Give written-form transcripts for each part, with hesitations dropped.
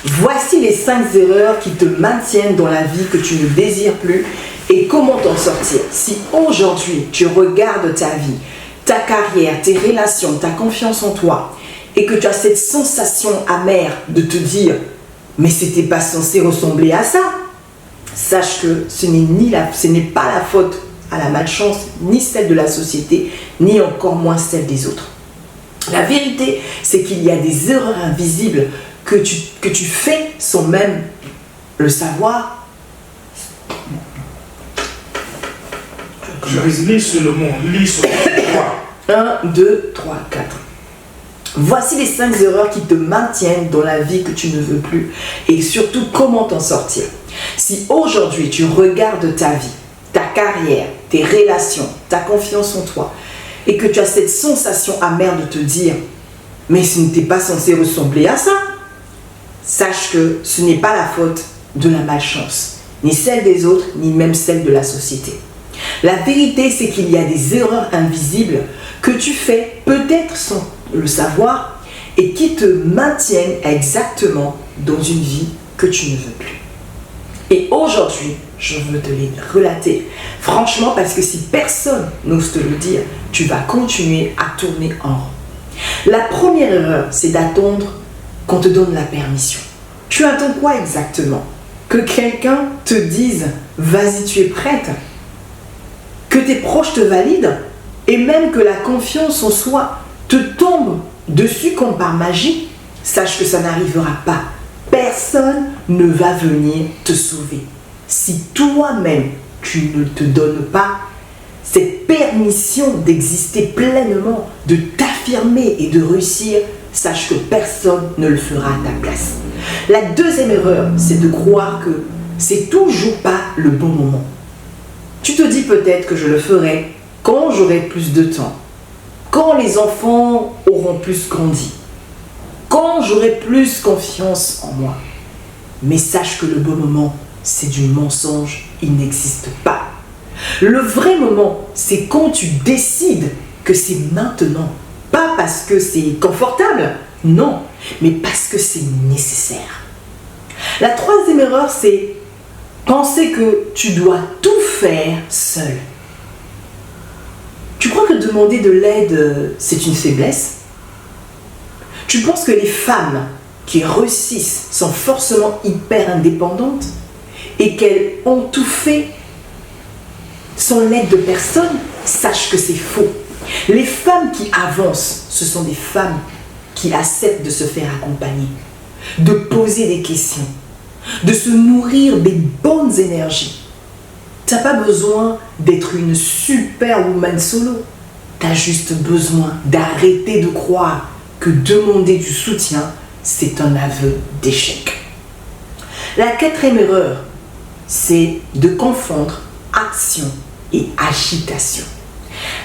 Voici les 5 erreurs qui te maintiennent dans la vie que tu ne désires plus et comment t'en sortir. Si aujourd'hui tu regardes ta vie, ta carrière, tes relations, ta confiance en toi et que tu as cette sensation amère de te dire « mais c'était pas censé ressembler à ça », sache que ce n'est pas la faute à la malchance, ni celle de la société, ni encore moins celle des autres. La vérité, c'est qu'il y a des erreurs invisibles que tu fais sans même le savoir. Je lis sur le mot, lis sur le mot. 1, 2, 3, 4. Voici les 5 erreurs qui te maintiennent dans la vie que tu ne veux plus et surtout comment t'en sortir. Si aujourd'hui tu regardes ta vie, ta carrière, tes relations, ta confiance en toi et que tu as cette sensation amère de te dire « mais ce n'était pas censé ressembler à ça », sache que ce n'est pas la faute de la malchance, ni celle des autres, ni même celle de la société. La vérité, c'est qu'il y a des erreurs invisibles que tu fais peut-être sans le savoir et qui te maintiennent exactement dans une vie que tu ne veux plus. Et aujourd'hui, je veux te les relater. Franchement, parce que si personne n'ose te le dire, tu vas continuer à tourner en rond. La première erreur, c'est d'attendre qu'on te donne la permission. Tu attends quoi exactement? Que quelqu'un te dise « vas-y, tu es prête », que tes proches te valident et même que la confiance en soi te tombe dessus comme par magie. Sache que ça n'arrivera pas. Personne ne va venir te sauver. Si toi-même, tu ne te donnes pas cette permission d'exister pleinement, de t'affirmer et de réussir, sache que personne ne le fera à ta place. La deuxième erreur, c'est de croire que c'est toujours pas le bon moment. Tu te dis peut-être que je le ferai quand j'aurai plus de temps, quand les enfants auront plus grandi, quand j'aurai plus confiance en moi. Mais sache que le bon moment, c'est du mensonge, il n'existe pas. Le vrai moment, c'est quand tu décides que c'est maintenant. Pas parce que c'est confortable, non, mais parce que c'est nécessaire. La troisième erreur, c'est penser que tu dois tout faire seul. Tu crois que demander de l'aide, c'est une faiblesse? Tu penses que les femmes qui réussissent sont forcément hyper indépendantes et qu'elles ont tout fait sans l'aide de personne? Sache que c'est faux. Les femmes qui avancent, ce sont des femmes qui acceptent de se faire accompagner, de poser des questions, de se nourrir des bonnes énergies. Tu n'as pas besoin d'être une superwoman solo. Tu as juste besoin d'arrêter de croire que demander du soutien, c'est un aveu d'échec. La quatrième erreur, c'est de confondre action et agitation.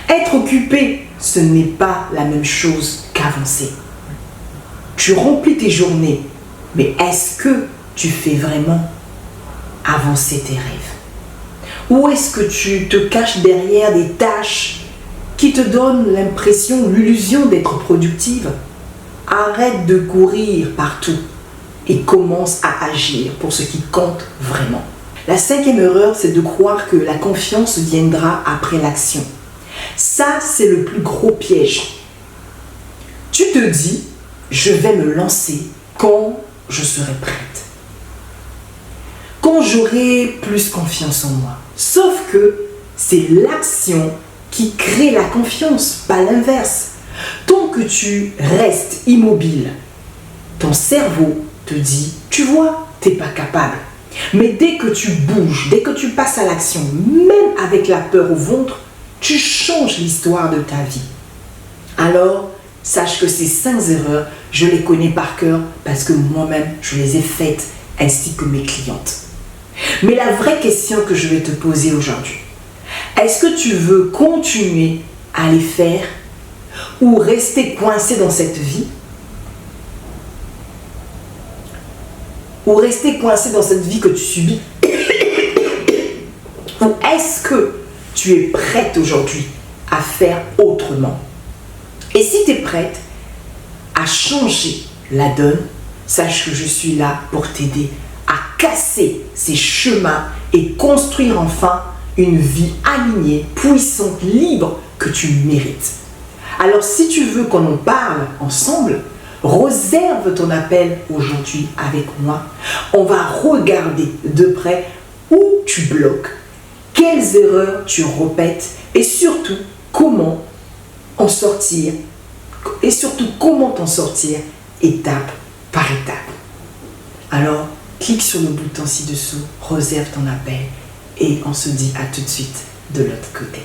Être occupé, ce n'est pas la même chose qu'avancer. Tu remplis tes journées, mais est-ce que tu fais vraiment avancer tes rêves? Ou est-ce que tu te caches derrière des tâches qui te donnent l'impression, l'illusion d'être productive? Arrête de courir partout et commence à agir pour ce qui compte vraiment. La cinquième erreur, c'est de croire que la confiance viendra après l'action. Ça, c'est le plus gros piège. Tu te dis, je vais me lancer quand je serai prête. Quand j'aurai plus confiance en moi. Sauf que c'est l'action qui crée la confiance, pas l'inverse. Tant que tu restes immobile, ton cerveau te dit, tu vois, tu n'es pas capable. Mais dès que tu bouges, dès que tu passes à l'action, même avec la peur au ventre, tu changes l'histoire de ta vie. Alors, sache que ces 5 erreurs, je les connais par cœur parce que moi-même, je les ai faites ainsi que mes clientes. Mais la vraie question que je vais te poser aujourd'hui, est-ce que tu veux continuer à les faire ou rester coincé dans cette vie? Ou rester coincé dans cette vie que tu subis? Ou est-ce que tu es prête aujourd'hui à faire autrement? Et si tu es prête à changer la donne, sache que je suis là pour t'aider à casser ces chemins et construire enfin une vie alignée, puissante, libre que tu mérites. Alors si tu veux qu'on en parle ensemble, réserve ton appel aujourd'hui avec moi. On va regarder de près où tu bloques, quelles erreurs tu répètes et surtout comment en sortir étape par étape. Alors, clique sur le bouton ci-dessous, réserve ton appel et on se dit à tout de suite de l'autre côté.